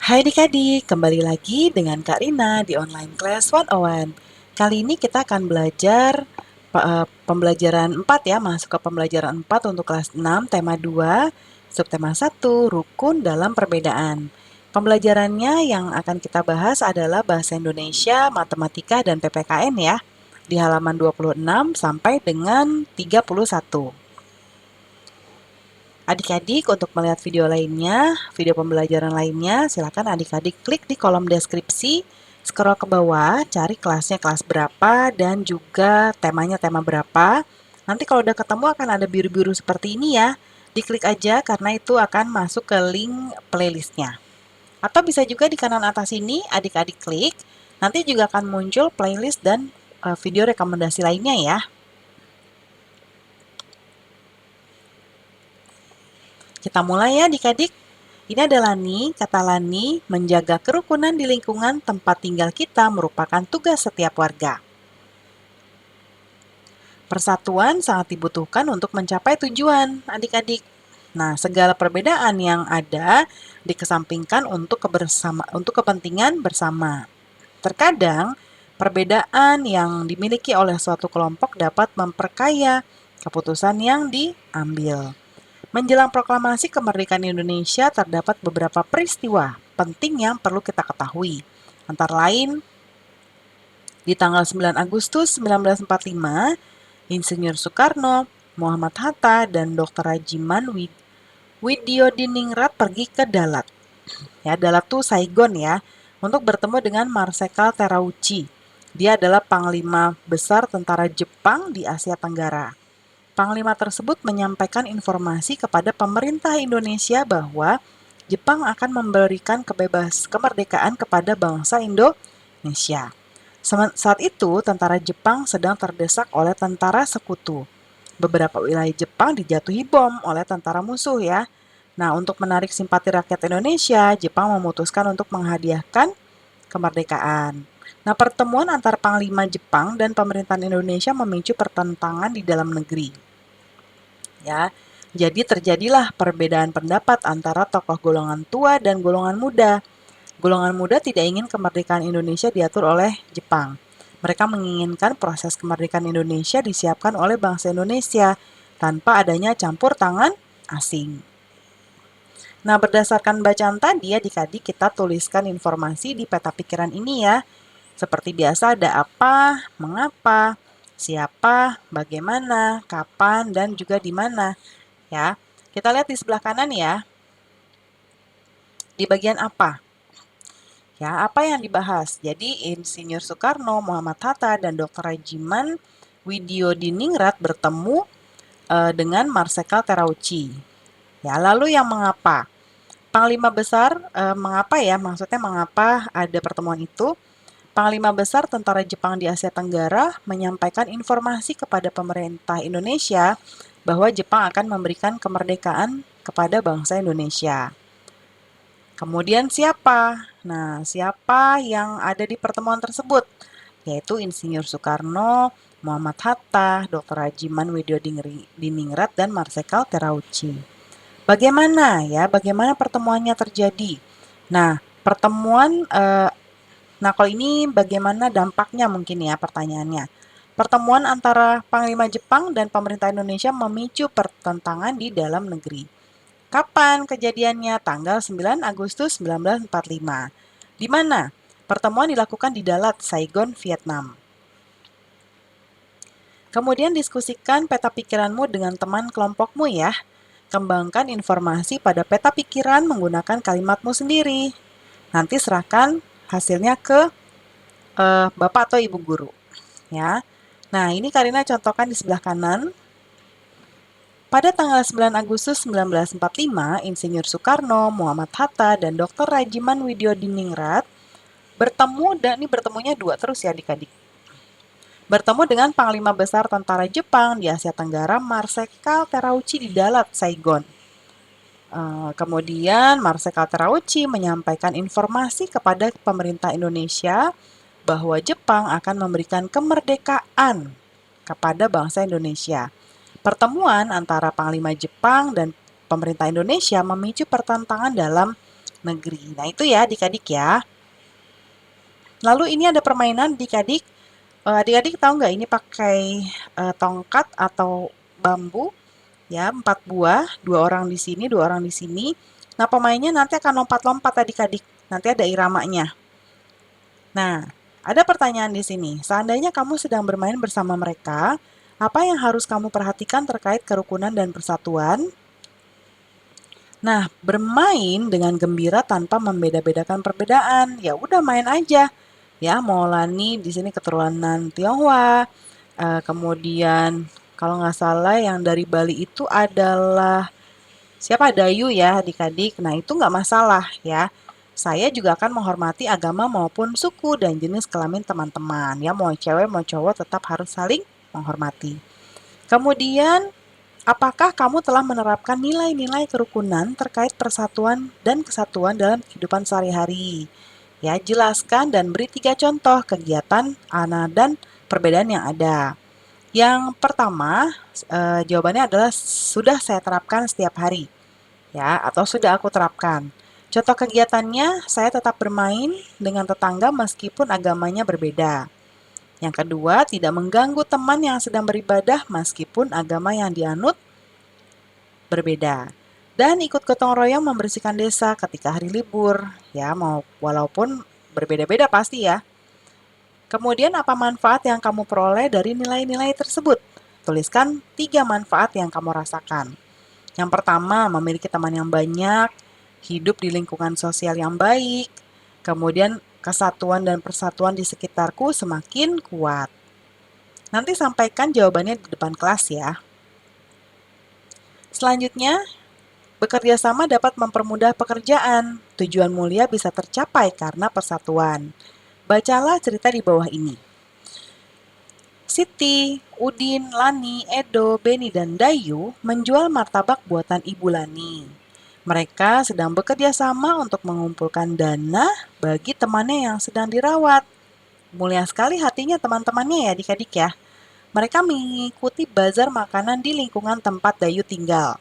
Hai adik-adik, kembali lagi dengan Kak Rina di Online Class 101. Kali ini kita akan belajar pembelajaran 4 ya, masuk ke pembelajaran 4 untuk kelas 6, tema 2, subtema 1, rukun dalam perbedaan. Pembelajarannya yang akan kita bahas adalah bahasa Indonesia, matematika, dan PPKN ya, di halaman 26 sampai dengan 31. Adik-adik untuk melihat video lainnya, video pembelajaran lainnya, silakan adik-adik klik di kolom deskripsi, scroll ke bawah, cari kelasnya kelas berapa, dan juga temanya tema berapa. Nanti kalau udah ketemu akan ada biru-biru seperti ini ya, diklik aja karena itu akan masuk ke link playlistnya. Atau bisa juga di kanan atas ini, adik-adik klik, nanti juga akan muncul playlist dan video rekomendasi lainnya ya. Kita mulai ya adik-adik. Ini adalah Lani, kata Lani, menjaga kerukunan di lingkungan tempat tinggal kita merupakan tugas setiap warga. Persatuan sangat dibutuhkan untuk mencapai tujuan, adik-adik. Nah, segala perbedaan yang ada dikesampingkan untuk kepentingan bersama. Terkadang, perbedaan yang dimiliki oleh suatu kelompok dapat memperkaya keputusan yang diambil. Menjelang proklamasi kemerdekaan Indonesia terdapat beberapa peristiwa penting yang perlu kita ketahui. Antara lain, di tanggal 9 Agustus 1945, Insinyur Soekarno, Muhammad Hatta, dan Dr. Rajiman Widyodiningrat pergi ke Dalat. Ya, Dalat tuh Saigon ya, untuk bertemu dengan Marsekal Terauchi. Dia adalah Panglima Besar Tentara Jepang di Asia Tenggara. Panglima tersebut menyampaikan informasi kepada pemerintah Indonesia bahwa Jepang akan memberikan kemerdekaan kepada bangsa Indonesia. Saat itu, tentara Jepang sedang terdesak oleh tentara sekutu. Beberapa wilayah Jepang dijatuhi bom oleh tentara musuh ya. Nah, untuk menarik simpati rakyat Indonesia, Jepang memutuskan untuk menghadiahkan kemerdekaan. Nah, pertemuan antar Panglima Jepang dan pemerintahan Indonesia memicu pertentangan di dalam negeri. Ya, jadi terjadilah perbedaan pendapat antara tokoh golongan tua dan golongan muda. Golongan muda tidak ingin kemerdekaan Indonesia diatur oleh Jepang. Mereka menginginkan proses kemerdekaan Indonesia disiapkan oleh bangsa Indonesia tanpa adanya campur tangan asing. Nah, berdasarkan bacaan tadi adik-adik kita tuliskan informasi di peta pikiran ini ya. Seperti biasa ada apa, mengapa, siapa, bagaimana, kapan, dan juga di mana. Ya, kita lihat di sebelah kanan ya. Di bagian apa? Ya, apa yang dibahas? Jadi Insinyur Soekarno, Muhammad Hatta, dan Dr. Rajiman Widyodiningrat bertemu dengan Marsekal Terauchi. Ya, lalu yang mengapa? Panglima Besar, mengapa ya? Maksudnya mengapa ada pertemuan itu? Panglima Besar Tentara Jepang di Asia Tenggara menyampaikan informasi kepada pemerintah Indonesia bahwa Jepang akan memberikan kemerdekaan kepada bangsa Indonesia. Kemudian siapa? Nah, siapa yang ada di pertemuan tersebut? Yaitu Insinyur Soekarno, Muhammad Hatta, Dr. Rajiman Widyodiningrat, dan Marsekal Terauchi. Bagaimana ya? Bagaimana pertemuannya terjadi? Nah, kalau ini bagaimana dampaknya mungkin ya pertanyaannya. Pertemuan antara Panglima Jepang dan pemerintah Indonesia memicu pertentangan di dalam negeri. Kapan kejadiannya? Tanggal 9 Agustus 1945. Di mana? Pertemuan dilakukan di Dalat, Saigon, Vietnam. Kemudian diskusikan peta pikiranmu dengan teman kelompokmu ya. Kembangkan informasi pada peta pikiran menggunakan kalimatmu sendiri. Nanti serahkan hasilnya ke Bapak atau Ibu guru. Ya. Nah, ini Karina contohkan di sebelah kanan. Pada tanggal 9 Agustus 1945, Insinyur Soekarno, Muhammad Hatta, dan Dr. Rajiman Widyodiningrat bertemu, dan ini bertemunya dua terus ya adik-adik. Bertemu dengan Panglima Besar Tentara Jepang di Asia Tenggara, Marsekal Terauchi di Dalat, Saigon. Kemudian Marsekal Terauchi menyampaikan informasi kepada pemerintah Indonesia bahwa Jepang akan memberikan kemerdekaan kepada bangsa Indonesia. Pertemuan antara Panglima Jepang dan pemerintah Indonesia memicu pertentangan dalam negeri. Nah, itu ya adik-adik ya. Lalu ini ada permainan adik-adik. Adik-adik tahu nggak ini pakai tongkat atau bambu ya, 4 buah, 2 orang di sini, 2 orang di sini. Nah, pemainnya nanti akan lompat-lompat adik-adik. Nanti ada iramanya. Nah, ada pertanyaan di sini. Seandainya kamu sedang bermain bersama mereka, apa yang harus kamu perhatikan terkait kerukunan dan persatuan? Nah, bermain dengan gembira tanpa membeda-bedakan perbedaan. Ya udah main aja. Ya, Maulani di sini keturunan Tionghoa. Kemudian kalau nggak salah yang dari Bali itu adalah siapa? Dayu ya, adik-adik. Nah, itu nggak masalah ya. Saya juga akan menghormati agama maupun suku dan jenis kelamin teman-teman. Ya, mau cewek mau cowok tetap harus saling menghormati. Kemudian, apakah kamu telah menerapkan nilai-nilai kerukunan terkait persatuan dan kesatuan dalam kehidupan sehari-hari? Ya, jelaskan dan beri 3 contoh kegiatan, dan perbedaan yang ada. Yang pertama, jawabannya adalah sudah saya terapkan setiap hari, ya, atau sudah aku terapkan. Contoh kegiatannya, saya tetap bermain dengan tetangga meskipun agamanya berbeda. Yang kedua, tidak mengganggu teman yang sedang beribadah meskipun agama yang dianut berbeda. Dan ikut gotong royong membersihkan desa ketika hari libur, ya, walaupun berbeda-beda pasti ya. Kemudian apa manfaat yang kamu peroleh dari nilai-nilai tersebut? Tuliskan 3 manfaat yang kamu rasakan. Yang pertama, memiliki teman yang banyak, hidup di lingkungan sosial yang baik, kemudian kesatuan dan persatuan di sekitarku semakin kuat. Nanti sampaikan jawabannya di depan kelas ya. Selanjutnya, bekerja sama dapat mempermudah pekerjaan. Tujuan mulia bisa tercapai karena persatuan. Bacalah cerita di bawah ini. Siti, Udin, Lani, Edo, Beni, dan Dayu menjual martabak buatan Ibu Lani. Mereka sedang bekerja sama untuk mengumpulkan dana bagi temannya yang sedang dirawat. Mulia sekali hatinya teman-temannya ya adik-adik ya. Mereka mengikuti bazar makanan di lingkungan tempat Dayu tinggal.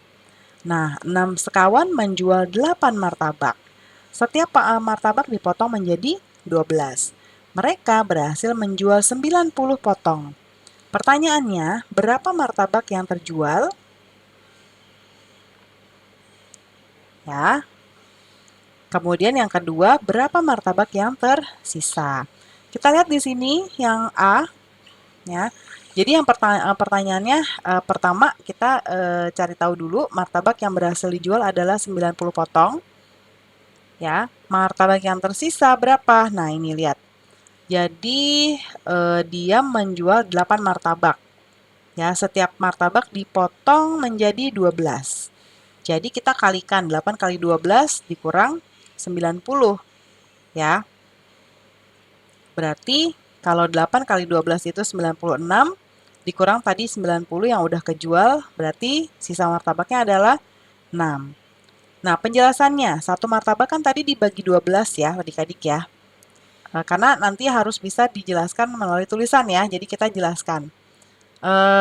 Nah, 6 sekawan menjual 8 martabak. Setiap martabak dipotong menjadi 12. Mereka berhasil menjual 90 potong. Pertanyaannya, berapa martabak yang terjual? Ya. Kemudian yang kedua, berapa martabak yang tersisa? Kita lihat di sini yang A, ya. Jadi yang pertanyaannya pertama kita cari tahu dulu martabak yang berhasil dijual adalah 90 potong. Ya, martabak yang tersisa berapa? Nah, ini lihat. Jadi dia menjual 8 martabak. Ya, setiap martabak dipotong menjadi 12. Jadi kita kalikan 8 kali 12 dikurang 90. Ya. Berarti kalau 8 kali 12 itu 96, dikurang tadi 90 yang udah kejual, berarti sisa martabaknya adalah 6. Nah, penjelasannya, satu martabak kan tadi dibagi 12 ya, adik-adik ya. Karena nanti harus bisa dijelaskan melalui tulisan ya, jadi kita jelaskan.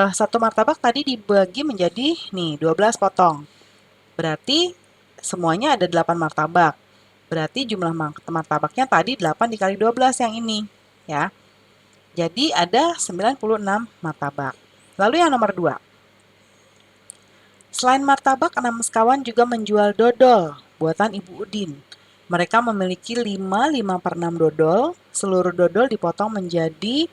Satu martabak tadi dibagi menjadi nih 12 potong. Berarti semuanya ada 8 martabak. Berarti jumlah martabaknya tadi 8 dikali 12 yang ini. Ya. Jadi ada 96 martabak. Lalu yang nomor 2. Selain martabak, 6 sekawan juga menjual dodol buatan Ibu Udin. Mereka memiliki 5/6 dodol. Seluruh dodol dipotong menjadi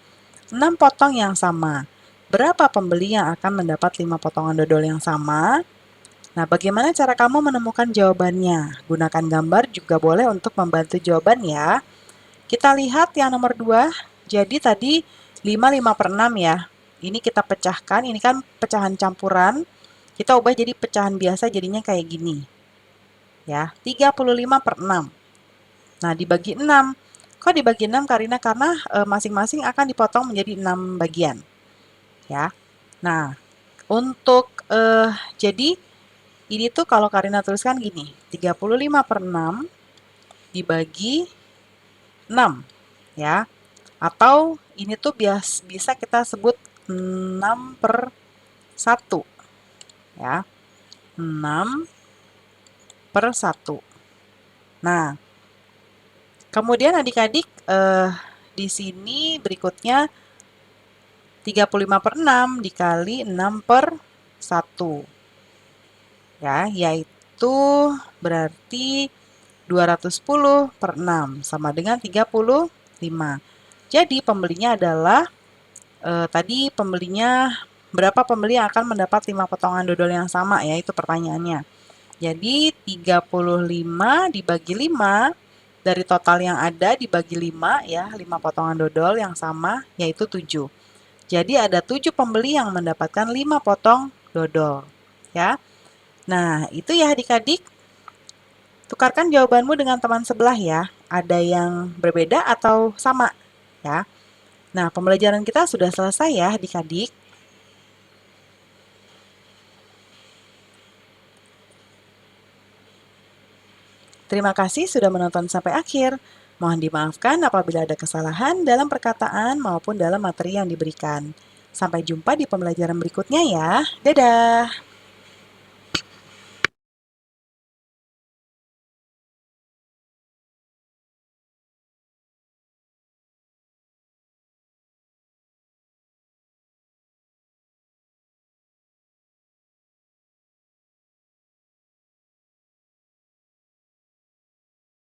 6 potong yang sama. Berapa pembeli yang akan mendapat 5 potongan dodol yang sama? Nah, bagaimana cara kamu menemukan jawabannya? Gunakan gambar juga boleh untuk membantu jawaban ya. Kita lihat yang nomor 2. Jadi tadi 5/6 ya. Ini kita pecahkan, ini kan pecahan campuran. Kita ubah jadi pecahan biasa jadinya kayak gini. Ya, 35/6. Nah, dibagi 6. Kok dibagi 6? Karena masing-masing akan dipotong menjadi 6 bagian. Ya. Nah, untuk jadi ini tuh kalau Karina tuliskan gini, 35/6 dibagi 6, ya. Atau ini tuh bisa kita sebut 6/1, ya. 6/1. Nah, kemudian adik-adik di sini berikutnya 35/6 dikali 6/1. Ya, yaitu berarti 210/6 sama dengan 35. Jadi pembelinya adalah tadi pembelinya berapa pembeli yang akan mendapat 5 potongan dodol yang sama ya, itu pertanyaannya. Jadi 35 dibagi 5 dari total yang ada dibagi 5 ya, 5 potongan dodol yang sama yaitu 7. Jadi ada 7 pembeli yang mendapatkan 5 potong dodol ya. Nah, itu ya adik-adik. Tukarkan jawabanmu dengan teman sebelah ya. Ada yang berbeda atau sama ya. Nah, pembelajaran kita sudah selesai ya adik-adik. Terima kasih sudah menonton sampai akhir. Mohon dimaafkan apabila ada kesalahan dalam perkataan maupun dalam materi yang diberikan. Sampai jumpa di pembelajaran berikutnya ya. Dadah!